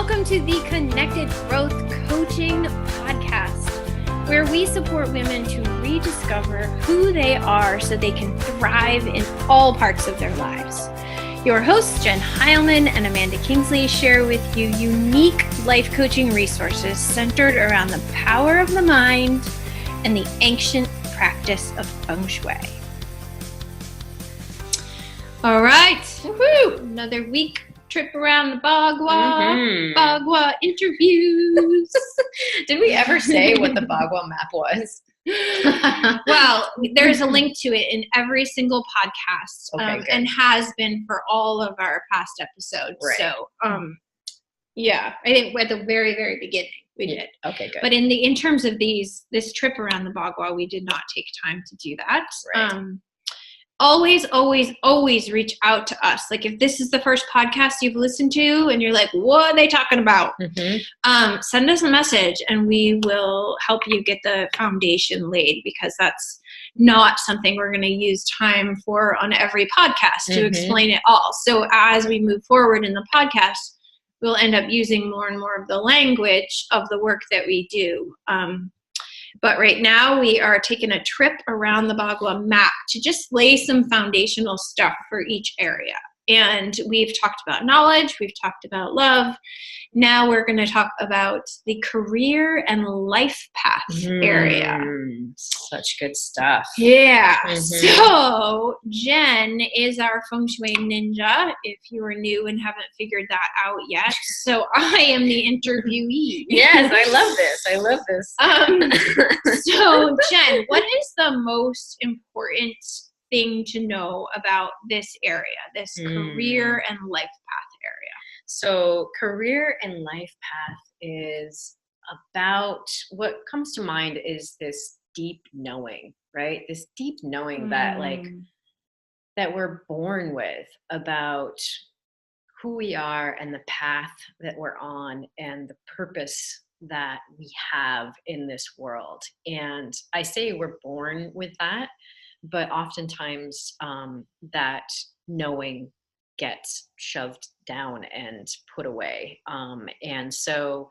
Welcome to the Connected Growth Coaching Podcast, where we support women to rediscover who they are so they can thrive in all parts of their lives. Your hosts, Jen Heilman and Amanda Kingsley, share with you unique life coaching resources centered around the power of the mind and the ancient practice of feng shui. All right, woo-hoo. Another week trip around the Bagua, Bagua interviews. Did we ever say what the Bagua map was? Well, there's a link to it in every single podcast, and has been for all of our past episodes. Right. So, yeah, I think at the very, very beginning we did. Okay, good. But in terms of this trip around the Bagua, we did not take time to do that. Right. Always reach out to us. Like if this is the first podcast you've listened to and you're like, what are they talking about? Send us a message and we will help you get the foundation laid, because that's not something we're going to use time for on every podcast to explain it all. So as we move forward in the podcast, we'll end up using more and more of the language of the work that we do. But right now we are taking a trip around the Bagua map to just lay some foundational stuff for each area. And we've talked about knowledge, we've talked about love. Now we're going to talk about the career and life path area. Such good stuff. Yeah. So Jen is our feng shui ninja, if you are new and haven't figured that out yet. So I am the interviewee. Yes, I love this. So Jen, what is the most important thing to know about this area, this career and life path area? So career and life path is about, what comes to mind is this deep knowing, right? This deep knowing that we're born with about who we are and the path that we're on and the purpose that we have in this world. And I say we're born with that, but oftentimes that knowing gets shoved down and put away. And so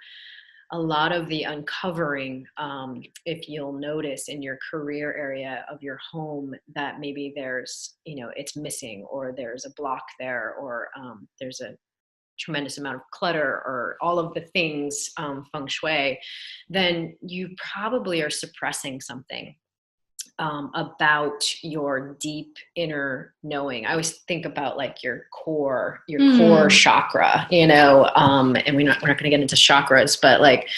a lot of the uncovering, if you'll notice in your career area of your home, that maybe there's, it's missing, or there's a block there, or there's a tremendous amount of clutter, or all of the things feng shui, then you probably are suppressing something about your deep inner knowing. I always think about like your core chakra, and we're not going to get into chakras, but like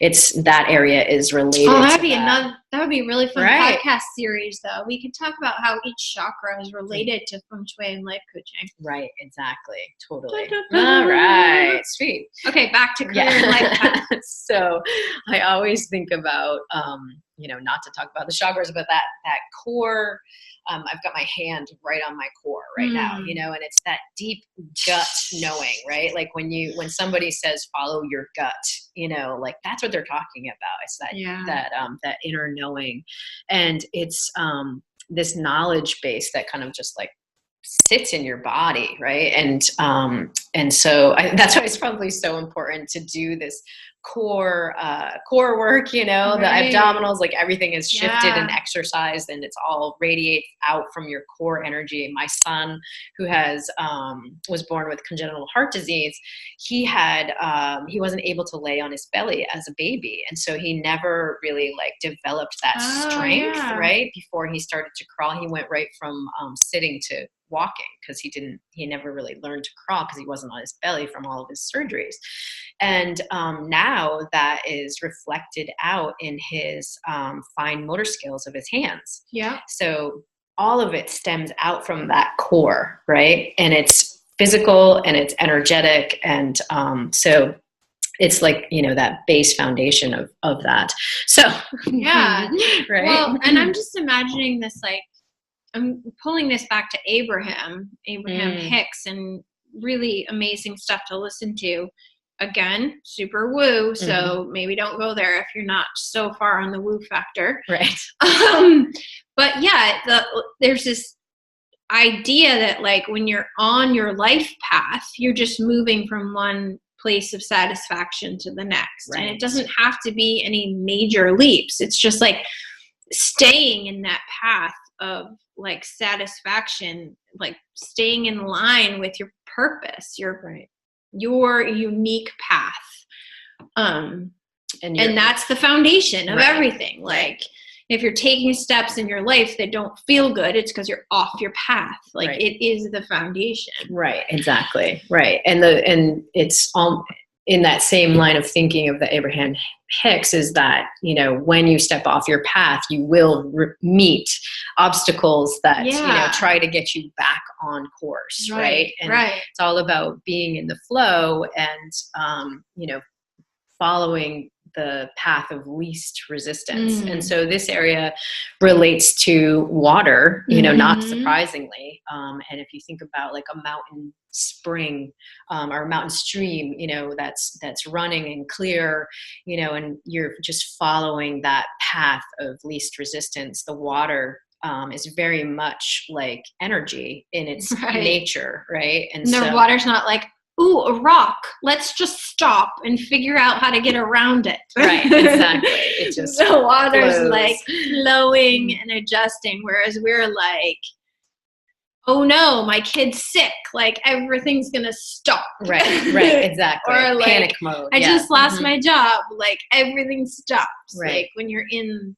it's, that area is related. Oh, that would be a really fun podcast series though. We could talk about how each chakra is related to feng shui and life coaching. Right. Exactly. Totally. All right. Sweet. Okay. Back to career and life path. So I always think about, not to talk about the chakras, but that core, I've got my hand right on my core right now, and it's that deep gut knowing, right? Like when somebody says, follow your gut, like that's what they're talking about. It's that inner knowing. And it's, this knowledge base that kind of just like sits in your body. Right. And so that's why it's probably so important to do this core work, the abdominals, like everything is shifted and exercised, and it's all radiates out from your core energy. My son, who was born with congenital heart disease, he wasn't able to lay on his belly as a baby. And so he never really like developed that strength, right? Before he started to crawl, he went right from sitting to walking, because he never really learned to crawl because he wasn't on his belly from all of his surgeries. And now that is reflected out in his fine motor skills of his hands. Yeah. So all of it stems out from that core, right? And it's physical and it's energetic. And so it's like, that base foundation of that. So, yeah. Right. Well, and I'm just imagining this, like, I'm pulling this back to Abraham Hicks, and really amazing stuff to listen to. Again, super woo. So maybe don't go there if you're not so far on the woo factor. Right. But yeah, there's this idea that like when you're on your life path, you're just moving from one place of satisfaction to the next. Right. And it doesn't have to be any major leaps. It's just like staying in that path of like satisfaction, like staying in line with your purpose, your unique path. And that's the foundation of everything. Like if you're taking steps in your life that don't feel good, it's because you're off your path. Like it is the foundation. Right. Exactly. Right. And it's in that same line of thinking of the Abraham Hicks is that, you know, when you step off your path, you will meet obstacles that, you know, try to get you back on course. Right. And it's all about being in the flow and, you know, following the path of least resistance. And so this area relates to water, you know, not surprisingly. And if you think about like a mountain spring or a mountain stream, you know, that's running and clear, you know, and you're just following that path of least resistance, the water is very much like energy in its nature, right? And the water's not like, ooh, a rock. Let's just stop and figure out how to get around it. Right, exactly. It just the water's flows. Like flowing and adjusting, whereas we're like, oh no, my kid's sick. Like everything's gonna stop. Right, exactly. Or like, panic mode. I just lost my job. Like everything stops. Right. Like when you're in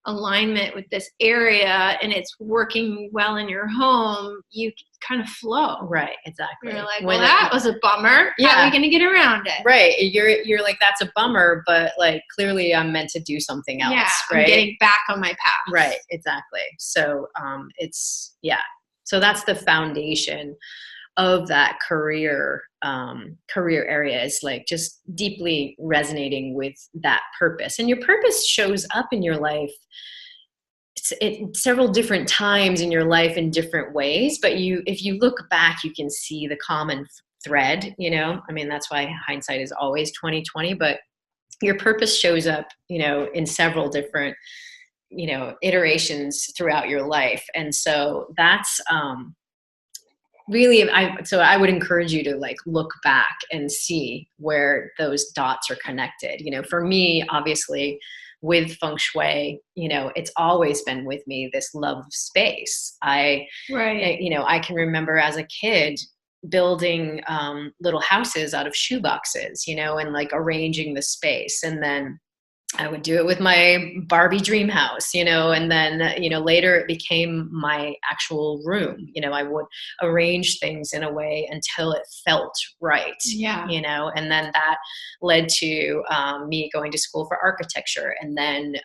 alignment with this area and it's working well in your home, you kind of flow. Right, exactly. You're like, well, that was a bummer. How are we going to get around it? Right. You're like, that's a bummer, but like clearly I'm meant to do something else. Yeah, right? I'm getting back on my path. Right, exactly. So so that's the foundation of that career area is like just deeply resonating with that purpose. And your purpose shows up in your life several different times in your life in different ways. But if you look back, you can see the common thread, you know, I mean, that's why hindsight is always 20/20, but your purpose shows up, you know, in several different, you know, iterations throughout your life. And so that's, really, I would encourage you to like look back and see where those dots are connected. You know, for me, obviously with feng shui, you know, it's always been with me, this love of space. You know, I can remember as a kid building little houses out of shoe boxes, you know, and like arranging the space. And then I would do it with my Barbie dream house, you know, and then, you know, later it became my actual room. You know, I would arrange things in a way until it felt right, you know, and then that led to me going to school for architecture and then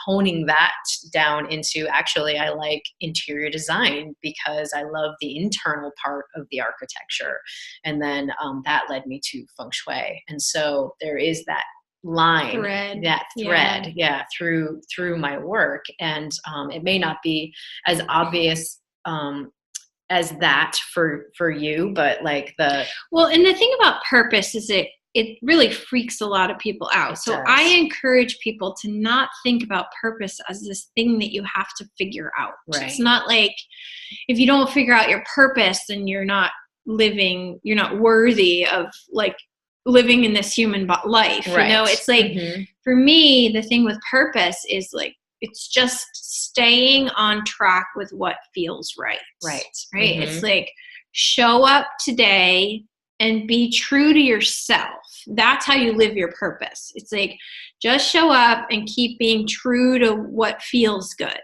honing that down into actually I like interior design because I love the internal part of the architecture. And then that led me to feng shui. And so there is that thread through my work, and it may not be as obvious as that for you, but like and the thing about purpose is it really freaks a lot of people out. So I encourage people to not think about purpose as this thing that you have to figure out. It's not like if you don't figure out your purpose, then you're not worthy of like living in this human life, you know. It's like for me, the thing with purpose is like it's just staying on track with what feels right. It's like show up today and be true to yourself. That's how you live your purpose. It's like just show up and keep being true to what feels good.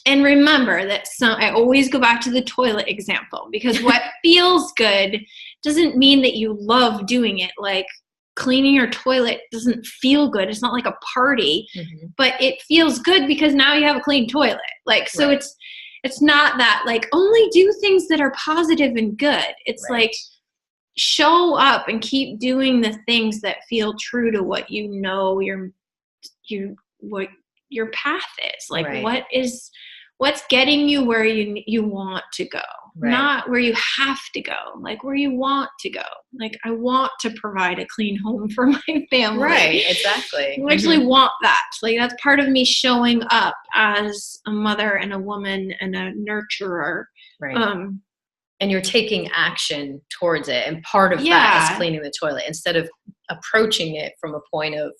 And remember that I always go back to the toilet example, because what feels good doesn't mean that you love doing it. Like cleaning your toilet doesn't feel good. It's not like a party, but it feels good because now you have a clean toilet. Like, so it's not that like only do things that are positive and good. It's like show up and keep doing the things that feel true to what you know what your path is. Like what's getting you where you want to go, not where you have to go, like where you want to go. Like I want to provide a clean home for my family. Right, exactly. I actually want that. Like that's part of me showing up as a mother and a woman and a nurturer. and you're taking action towards it. And part of that is cleaning the toilet, instead of approaching it from a point of,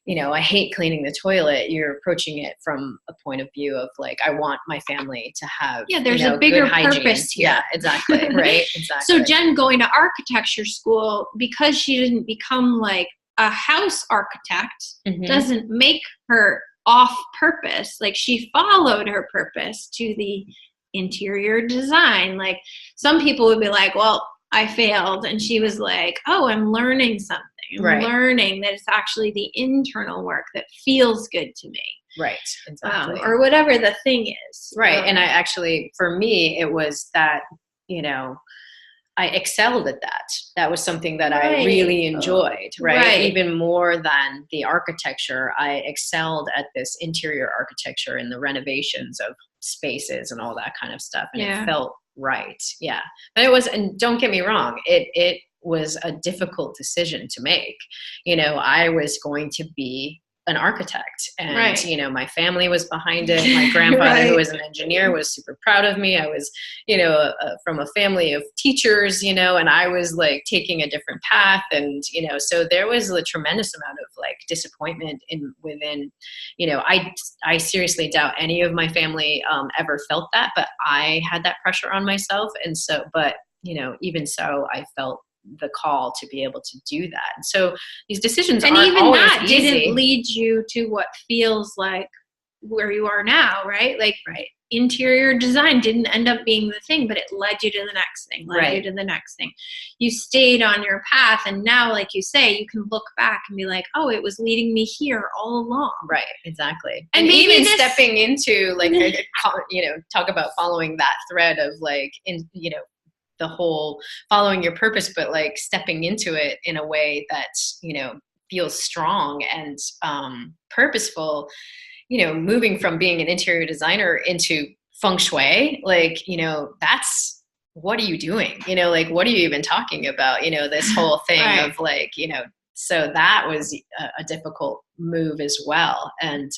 I hate cleaning the toilet. You're approaching it from a point of view of like, I want my family to have, there's a bigger purpose here. Yeah, exactly. Right. Exactly. So Jen going to architecture school, because she didn't become like a house architect, doesn't make her off purpose. Like, she followed her purpose to the interior design. Like, some people would be like, well, I failed. And she was like, oh, I'm learning something. I'm learning that it's actually the internal work that feels good to me. Right. Exactly. Or whatever the thing is. Right. And I actually, for me, it was that, I excelled at that. That was something that I really enjoyed, right? Even more than the architecture, I excelled at this interior architecture and the renovations of spaces and all that kind of stuff. And it felt right. Yeah. But it was, and don't get me wrong, it was a difficult decision to make. I was going to be an architect, and my family was behind it. My grandfather, who was an engineer, was super proud of me. I was from a family of teachers, and I was like taking a different path, and so there was a tremendous amount of like disappointment within I seriously doubt any of my family ever felt that, but I had that pressure on myself. And so, but even so, I felt the call to be able to do that. And so these decisions aren't always easy. And even that didn't lead you to what feels like where you are now, right? Like, interior design didn't end up being the thing, but it led you to the next thing, you to the next thing. You stayed on your path, and now, like you say, you can look back and be like, oh, it was leading me here all along. Right, exactly. And even stepping into like, talk about following that thread of like, the whole following your purpose, but like stepping into it in a way that, feels strong and purposeful, moving from being an interior designer into feng shui, like, that's, what are you doing? Like, what are you even talking about? This whole thing of like, so that was a difficult move as well. And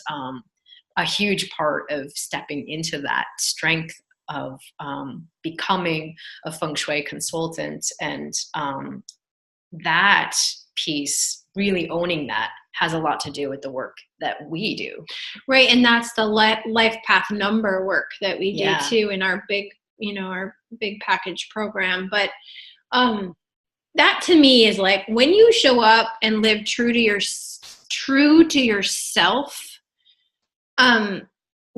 a huge part of stepping into that strength of becoming a feng shui consultant, and that piece, really owning that, has a lot to do with the work that we do. Right. And that's the life path number work that we do too in our big, our big package program. But that to me is like, when you show up and live true to yourself,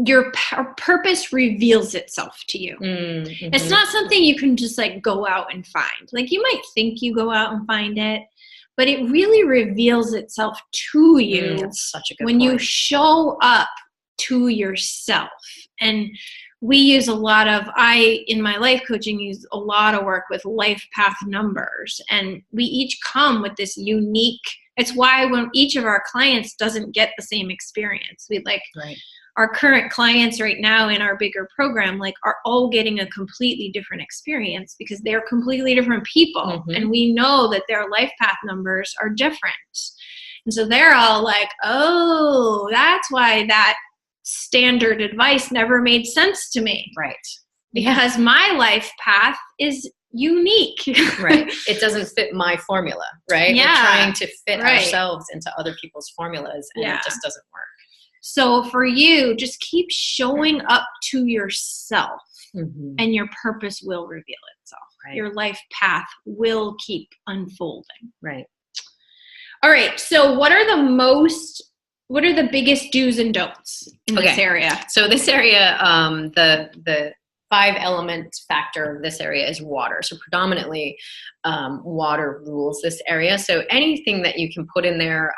your purpose reveals itself to you. Mm-hmm. It's not something you can just like go out and find. Like, you might think you go out and find it, but it really reveals itself to you that's such a good when point. You show up to yourself. And we use in my life coaching, use a lot of work with life path numbers. And we each come with this unique, it's why when each of our clients doesn't get the same experience, we our current clients right now in our bigger program, like, are all getting a completely different experience because they're completely different people. Mm-hmm. And we know that their life path numbers are different. And so they're all like, oh, that's why that standard advice never made sense to me. Right. Because my life path is unique. Right. It doesn't fit my formula, right? Yeah. We're trying to fit ourselves into other people's formulas, and it just doesn't work. So for you, just keep showing up to yourself, and your purpose will reveal itself. Right. Your life path will keep unfolding. Right. All right. So what are the biggest do's and don'ts in this area? So this area, the 5-element factor of this area is water. So predominantly water rules this area. So anything that you can put in there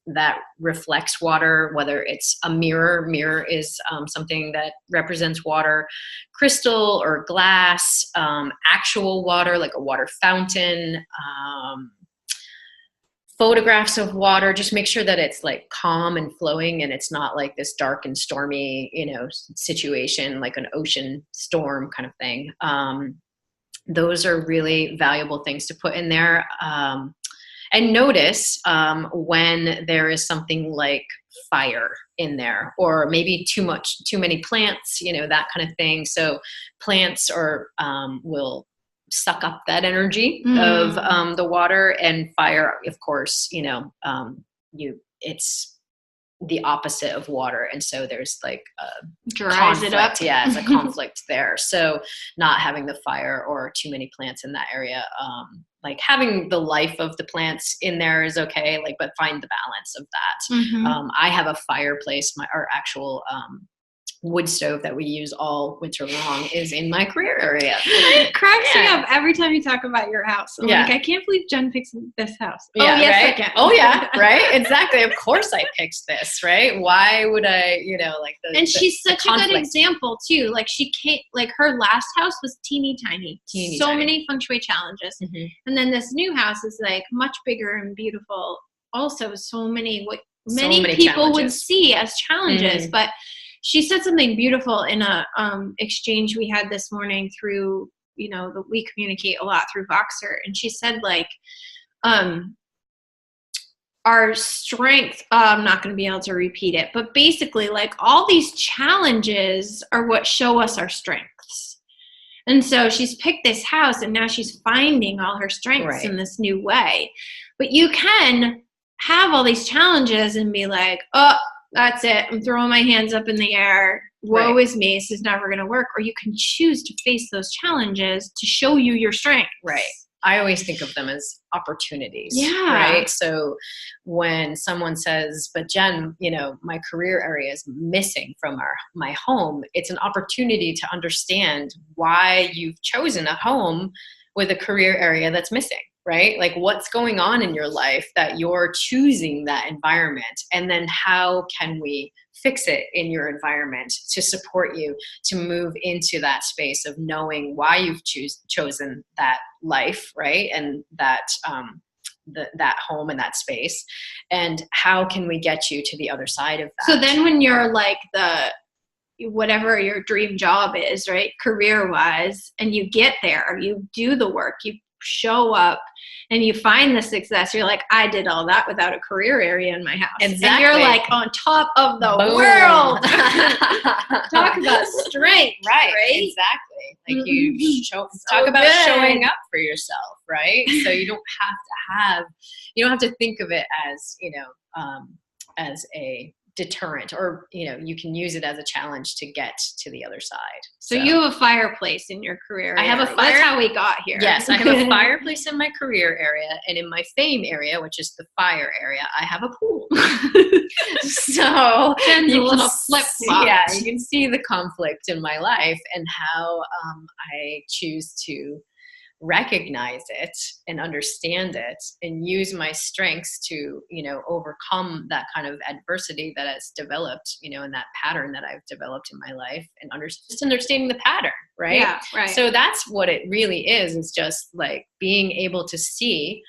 that reflects water, whether it's a mirror is something that represents water, crystal or glass, actual water, like a water fountain, photographs of water. Just make sure that it's like calm and flowing, and it's not like this dark and stormy, situation, like an ocean storm kind of thing. Those are really valuable things to put in there. And notice when there is something like fire in there, or maybe too many plants, you know, that kind of thing. So plants will suck up that energy of the water, and fire, of course, you know, it's the opposite of water. And so there's like a dries it up. Yeah, it's a conflict there. So not having the fire or too many plants in that area, like having the life of the plants in there is okay, like, but find the balance of that. I have a fireplace, our actual wood stove that we use all winter long is in my career area. It cracks me up every time you talk about your house. I'm like, I can't believe Jen picks this house. Yeah, oh, yes, right? I can. Oh, yeah, right? Exactly. Of course I picked this, right? Why would I, you know, like and she's such a good example, too. Like, she can't, like, her last house was teeny tiny. Many feng shui challenges. And then this new house is, like, much bigger and beautiful. Also, many people would see as challenges, but she said something beautiful in a exchange we had this morning through, you know, we communicate a lot through Voxer. And she said, like, our strength, I'm not going to be able to repeat it, but basically, like, all these challenges are what show us our strengths. And so she's picked this house, and now she's finding all her strengths in this new way. But you can have all these challenges and be like, oh, that's it, I'm throwing my hands up in the air. Woe is me, this is never going to work. Or you can choose to face those challenges to show you your strength. Right. I always think of them as opportunities. Yeah. Right. So when someone says, but Jen, you know, my career area is missing from my home, it's an opportunity to understand why you've chosen a home with a career area that's missing. Right? Like, what's going on in your life that you're choosing that environment? And then how can we fix it in your environment to support you to move into that space of knowing why you've chosen that life, right? And that, that home and that space. And how can we get you to the other side of that? So then when you're like whatever your dream job is, right, career-wise, and you get there, you do the work, you show up, and you find the success, you're like, I did all that without a career area in my house. Exactly. And you're like on top of the world. Talk about strength. Right. Exactly. Like you talk about showing up for yourself, right? So you don't have to think of it as, you know, as a deterrent, or, you know, you can use it as a challenge to get to the other side. So you have a fireplace in your career area. I have a fire. That's how we got here. Yes, I have a fireplace in my career area, and in my fame area, which is the fire area, I have a pool. So Jen's a little flip-flop. Yeah, you can see the conflict in my life and how I choose to recognize it and understand it and use my strengths to, you know, overcome that kind of adversity that has developed, you know, and that pattern that I've developed in my life, and just understanding the pattern, right? Yeah, right. So that's what it really is just like being able to see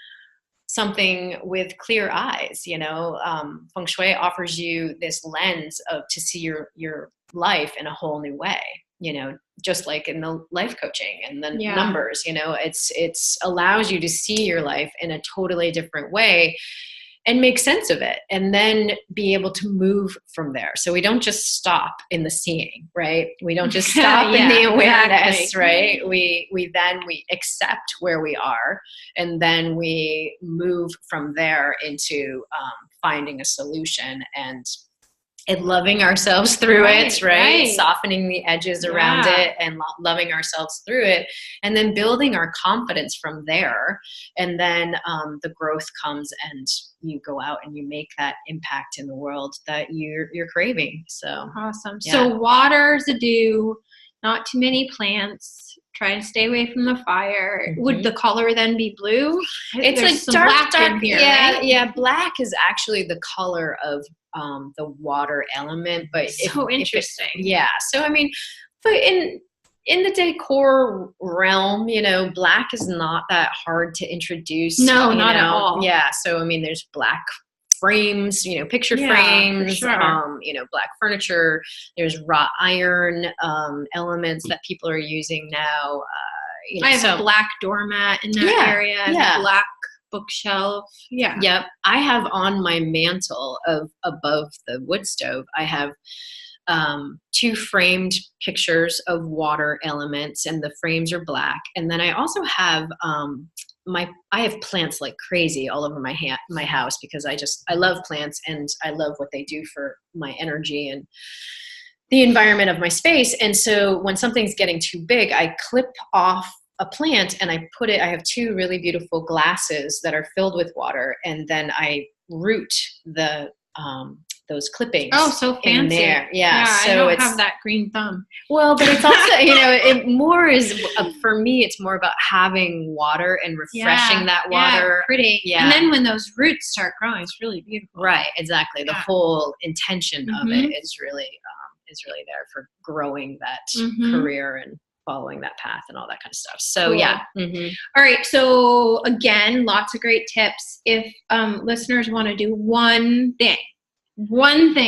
something with clear eyes, you know. Feng Shui offers you this lens to see your life in a whole new way, you know, just like in the life coaching and the numbers, you know, it's allows you to see your life in a totally different way and make sense of it, and then be able to move from there. So we don't just stop in the seeing, right? We don't just stop in the awareness, right? We accept where we are, and then we move from there into finding a solution and loving ourselves through it, right? Softening the edges around it and loving ourselves through it, and then building our confidence from there. And then the growth comes, and you go out and you make that impact in the world that you're craving. So awesome. Yeah. So water's a do, not too many plants. Try to stay away from the fire. Mm-hmm. Would the color then be blue? It's a dark in here, right? Yeah. Black is actually the color of the water element, but interesting. So I mean, but in the decor realm, you know, black is not that hard to introduce. No, not at all. Yeah. So I mean, there's black frames, you know, picture frames, sure. You know, black furniture. There's wrought iron elements that people are using now. You know, I have a black doormat in that area. And black bookshelf. Yeah. Yep. I have on my mantle above the wood stove, I have 2 framed pictures of water elements, and the frames are black. And then I also have I have plants like crazy all over my house, because I love plants, and I love what they do for my energy and the environment of my space. And so when something's getting too big, I clip off a plant and I have 2 really beautiful glasses that are filled with water, and then I root those clippings. Oh, so fancy. In there. Yeah. So I don't have that green thumb. Well, but it's also, it more is, for me, it's more about having water and refreshing that water. Yeah, pretty. Yeah. And then when those roots start growing, it's really beautiful. Right. Exactly. The whole intention of Mm-hmm. it is really there for growing that career and following that path and all that kind of stuff. So cool. yeah. All right. So again, lots of great tips. If listeners want to do one thing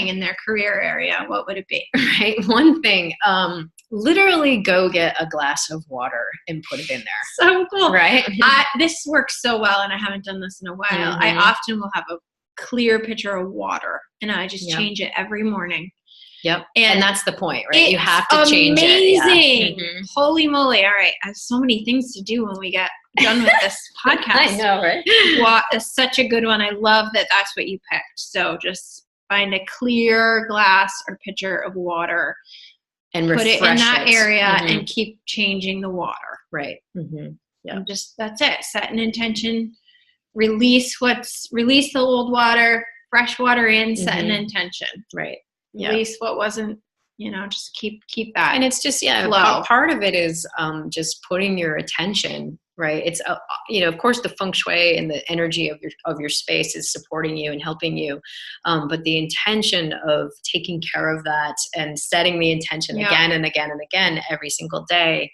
in their career area, what would it be? Right. One thing, literally go get a glass of water and put it in there. So cool. Right. This works so well, and I haven't done this in a while. I often will have a clear pitcher of water, and I just change it every morning. Yep. And that's the point, right? You have to change it. Amazing. Yeah. Holy moly. All right. I have so many things to do when we get done with this podcast. I know, right? It's such a good one. I love that that's what you picked. So just find a clear glass or pitcher of water and put it in that area and keep changing the water. Right. Yeah. And that's it. Set an intention, release the old water, fresh water in, set an intention. Right. Release what wasn't, just keep that. And it's just, flow. Part of it is just putting your attention, right? It's, of course, the feng shui and the energy of your space is supporting you and helping you. But the intention of taking care of that and setting the intention again and again and again every single day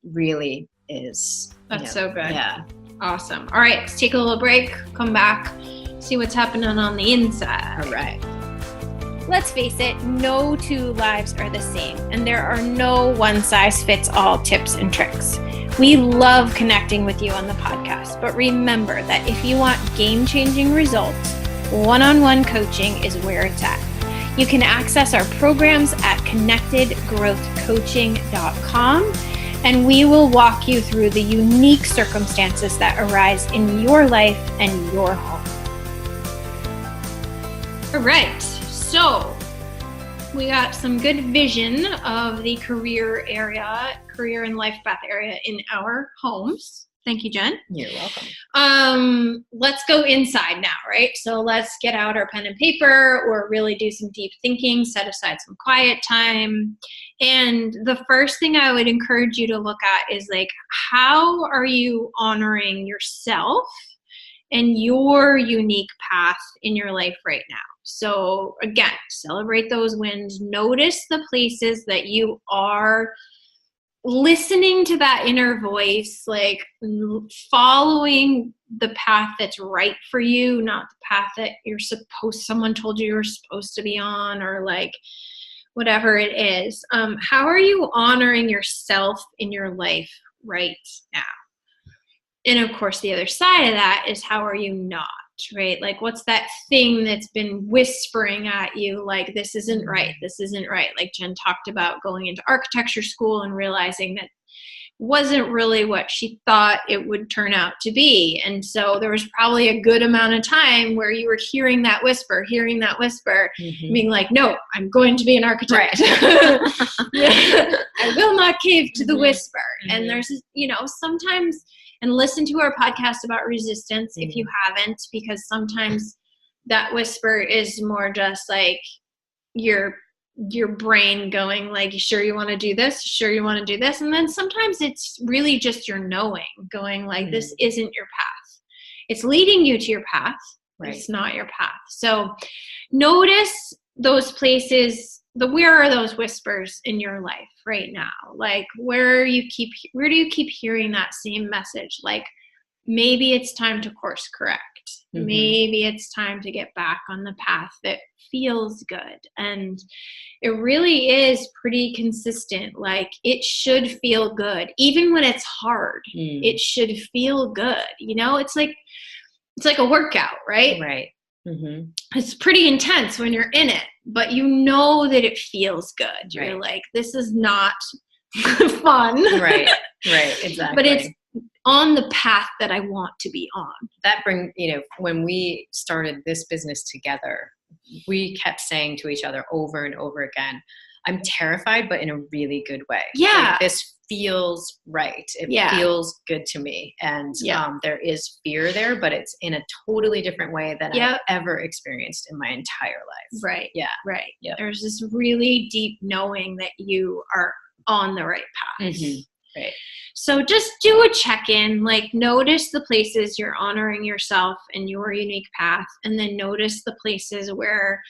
really is. That's so good. Yeah. Awesome. All right. Let's take a little break, come back, see what's happening on the inside. All right. Let's face it, no 2 lives are the same, and there are no one-size-fits-all tips and tricks. We love connecting with you on the podcast, but remember that if you want game-changing results, one-on-one coaching is where it's at. You can access our programs at connectedgrowthcoaching.com, and we will walk you through the unique circumstances that arise in your life and your home. All right. So we got some good vision of the career and life path area in our homes. Thank you, Jen. You're welcome. Let's go inside now, right? So let's get out our pen and paper or really do some deep thinking, set aside some quiet time. And the first thing I would encourage you to look at is how are you honoring yourself and your unique path in your life right now? So again, celebrate those wins. Notice the places that you are listening to that inner voice, following the path that's right for you, not the path that someone told you you're supposed to be on, or whatever it is. How are you honoring yourself in your life right now? And of course, the other side of that is how are you not? Right? What's that thing that's been whispering at you, this isn't right, this isn't right. Jen talked about going into architecture school and realizing that wasn't really what she thought it would turn out to be. And so there was probably a good amount of time where you were hearing that whisper, being no, I'm going to be an architect. Right. I will not cave to the whisper. And there's, sometimes, and listen to our podcast about resistance if you haven't, because sometimes that whisper is more just your brain going you sure you want to do this? Sure you want to do this? And then sometimes it's really just your knowing going this isn't your path. It's leading you to your path. Right. It's not your path. So notice those places. Where are those whispers in your life right now? Where do you keep hearing that same message? Maybe it's time to course correct. Maybe it's time to get back on the path that feels good. And it really is pretty consistent. Like, it should feel good. Even when it's hard, it should feel good. You know, it's like a workout, right? Right. It's pretty intense when you're in it, but you know that it feels good. You're like, this is not fun. Right. Exactly. But it's on the path that I want to be on. That brings, when we started this business together, we kept saying to each other over and over again, I'm terrified, but in a really good way. Yeah. Like, this feels right. It feels good to me. And there is fear there, but it's in a totally different way than I've ever experienced in my entire life. Right. Yeah. Right. Yep. There's this really deep knowing that you are on the right path. Right. So just do a check-in, like notice the places you're honoring yourself and your unique path, and then notice the places where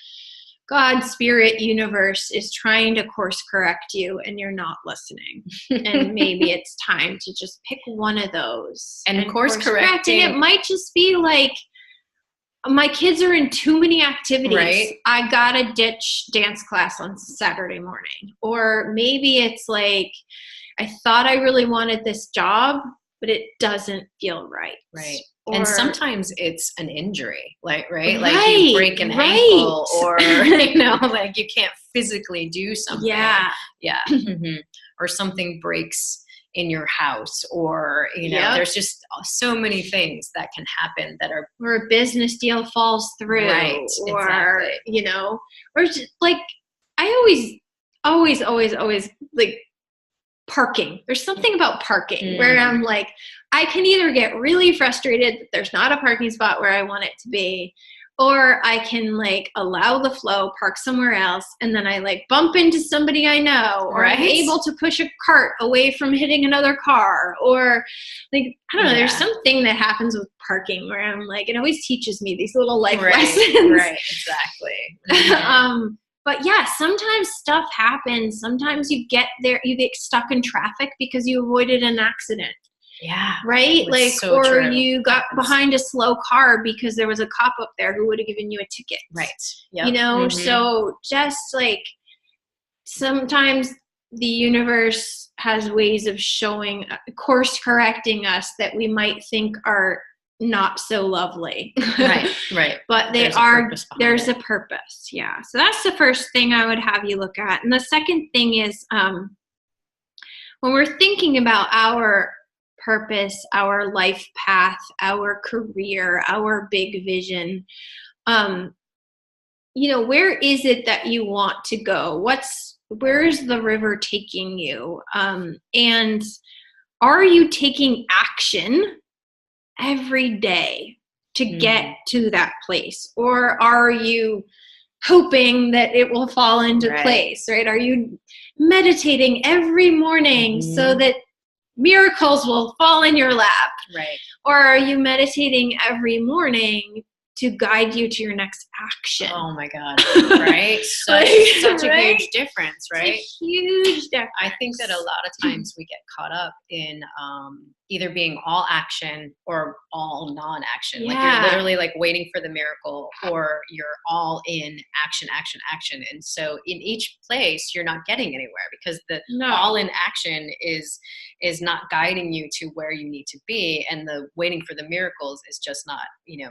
God, spirit, universe is trying to course correct you and you're not listening. And maybe it's time to just pick one of those. And course correcting. It might just be like, my kids are in too many activities. Right. I gotta ditch dance class on Saturday morning. Or maybe it's like, I thought I really wanted this job, but it doesn't feel right. Right. Or, and sometimes it's an injury, like, right? Like you break an ankle, or, like you can't physically do something. Yeah. Or something breaks in your house, or, there's just so many things that can happen that are. Or a business deal falls through. Right. Or, or just like, I always like, parking. There's something about parking where I'm like, I can either get really frustrated that there's not a parking spot where I want it to be, or I can like allow the flow, park somewhere else, and then I like bump into somebody I know, or I'm able to push a cart away from hitting another car, or like, I don't know, there's something that happens with parking where I'm like, it always teaches me these little life lessons. Right, exactly. But yeah, sometimes stuff happens. Sometimes you get stuck in traffic because you avoided an accident. Yeah. Right? Like, so or true. You got behind a slow car because there was a cop up there who would have given you a ticket. Right. Yep. So just like, sometimes the universe has ways of course correcting us that we might think are not so lovely. Right. But there's a purpose. Yeah. So that's the first thing I would have you look at. And the second thing is, when we're thinking about our purpose, our life path, our career, our big vision, where is it that you want to go? Where's the river taking you? And are you taking action every day to get to that place? Or are you hoping that it will fall into place, right? Are you meditating every morning so that miracles will fall in your lap? Right. Or are you meditating every morning to guide you to your next action? Oh my God. Right. Such a huge difference, right? It's a huge difference. I think that a lot of times we get caught up in either being all action or all non-action. Like, you're literally like waiting for the miracle, or you're all in action. And so in each place, you're not getting anywhere, because the all in action is not guiding you to where you need to be. And the waiting for the miracles is just not,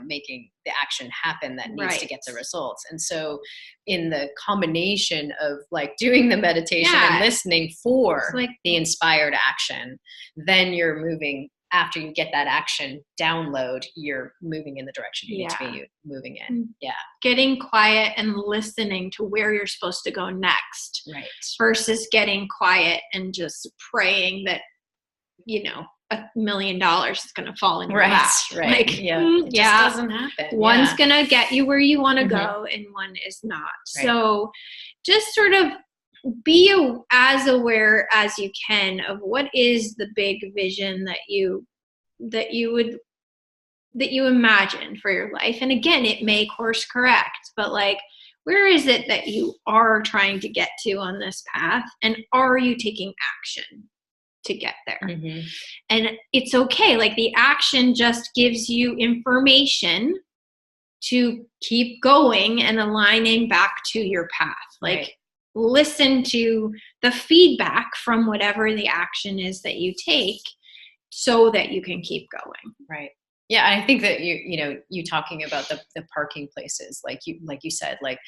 making the action happen that needs to get the results. And so in the combination of like doing the meditation and listening for the inspired action, then you're moving. After you get that action download, you're moving in the direction you need to be moving in. Yeah. Getting quiet and listening to where you're supposed to go next. Right. Versus getting quiet and just praying that, $1 million is going to fall in your lap. Right. Like, it just doesn't happen. One's going to get you where you want to go, and one is not. Right. So just sort of be as aware as you can of what is the big vision that you imagine for your life. And again, it may course correct, but like, where is it that you are trying to get to on this path? And are you taking action to get there? And it's okay. Like, the action just gives you information to keep going and aligning back to your path. Like, right. Listen to the feedback from whatever the action is that you take so that you can keep going. Right. Yeah. I think that you talking about the parking places, like you said, like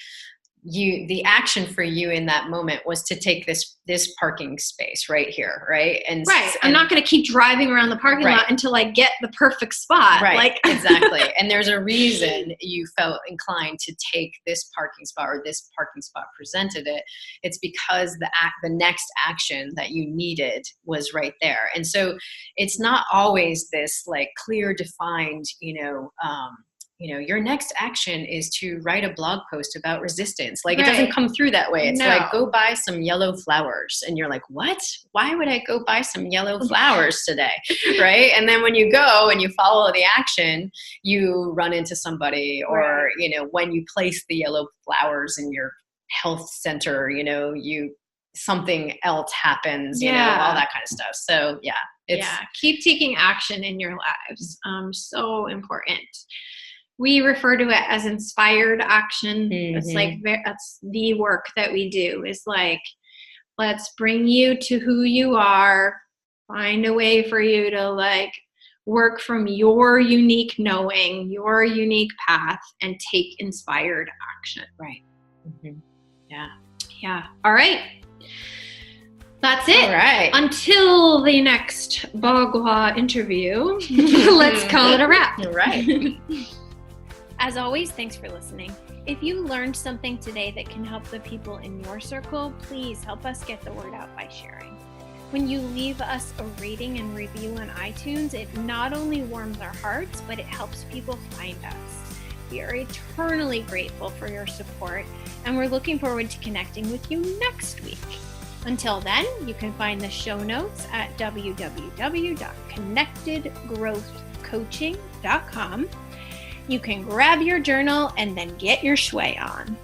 the action for you in that moment was to take this parking space right here. Right. And I'm not going to keep driving around the parking lot until I get the perfect spot. Right. Like, Exactly. And there's a reason you felt inclined to take this parking spot, or this parking spot presented it. It's because the next action that you needed was right there. And so it's not always this like clear defined, your next action is to write a blog post about resistance. Like, it doesn't come through that way. It's like, go buy some yellow flowers. And you're like, what? Why would I go buy some yellow flowers today? Right. And then when you go and you follow the action, you run into somebody, or, when you place the yellow flowers in your health center, something else happens, all that kind of stuff. So keep taking action in your lives. So important. We refer to it as inspired action. Mm-hmm. It's like, that's the work that we do, is like, let's bring you to who you are, find a way for you to like work from your unique knowing, your unique path, and take inspired action. Right. Mm-hmm. Yeah. Yeah. All right. That's it. All right. Until the next Bagua interview, let's call it a wrap. All right. As always, thanks for listening. If you learned something today that can help the people in your circle, please help us get the word out by sharing. When you leave us a rating and review on iTunes, it not only warms our hearts, but it helps people find us. We are eternally grateful for your support, and we're looking forward to connecting with you next week. Until then, you can find the show notes at www.connectedgrowthcoaching.com. You can grab your journal and then get your shui on.